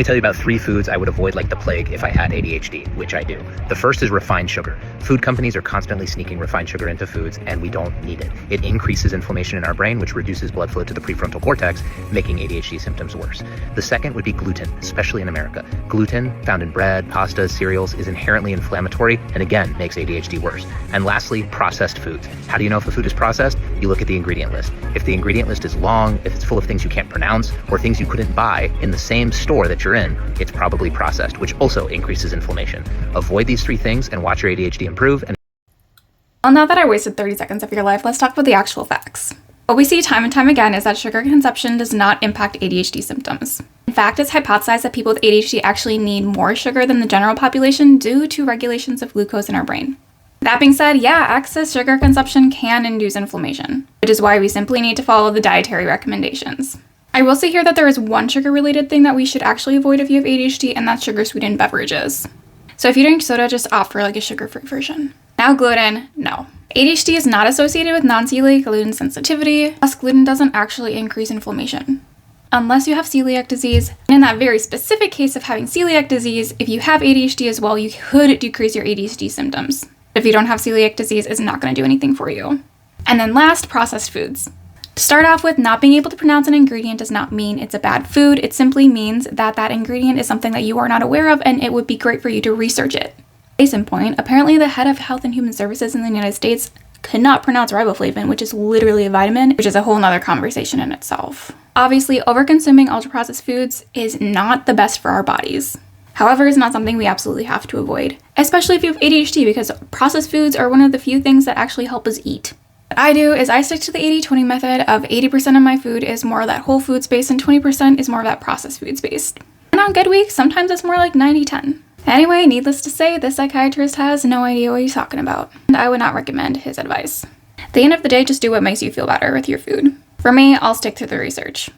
Me tell you about 3 foods I would avoid like the plague if I had ADHD, which I do. The first is refined sugar. Food companies are constantly sneaking refined sugar into foods, and we don't need it. It increases inflammation in our brain, which reduces blood flow to the prefrontal cortex, making ADHD symptoms worse. The second would be gluten, especially in America. Gluten, found in bread, pastas, cereals, is inherently inflammatory and again makes ADHD worse. And lastly, processed foods. How do you know if a food is processed? You look at the ingredient list. If the ingredient list is long, if it's full of things you can't pronounce, or things you couldn't buy in the same store that you're in, it's probably processed, which also increases inflammation. Avoid these 3 things and watch your ADHD improve. Well, now that I wasted 30 seconds of your life, let's talk about the actual facts. What we see time and time again is that sugar consumption does not impact ADHD symptoms. In fact, it's hypothesized that people with ADHD actually need more sugar than the general population due to regulations of glucose in our brain. That being said, yeah, excess sugar consumption can induce inflammation, which is why we simply need to follow the dietary recommendations. I will say here that there is one sugar-related thing that we should actually avoid if you have ADHD, and that's sugar-sweetened beverages. So if you drink soda, just opt for like a sugar-free version. Now gluten, no. ADHD is not associated with non-celiac gluten sensitivity, plus gluten doesn't actually increase inflammation. Unless you have celiac disease, and in that very specific case of having celiac disease, if you have ADHD as well, you could decrease your ADHD symptoms. If you don't have celiac disease, it's not going to do anything for you. And then last, processed foods. To start off with, not being able to pronounce an ingredient does not mean it's a bad food. It simply means that that ingredient is something that you are not aware of, and it would be great for you to research it. Case in point, apparently the head of Health and Human Services in the United States could not pronounce riboflavin, which is literally a vitamin, which is a whole nother conversation in itself. Obviously, overconsuming ultra-processed foods is not the best for our bodies. However, it's not something we absolutely have to avoid, especially if you have ADHD, because processed foods are one of the few things that actually help us eat. What I do is I stick to the 80-20 method of 80% of my food is more of that whole foods based and 20% is more of that processed foods based. And on good weeks, sometimes it's more like 90-10. Anyway, needless to say, this psychiatrist has no idea what he's talking about, and I would not recommend his advice. At the end of the day, just do what makes you feel better with your food. For me, I'll stick to the research.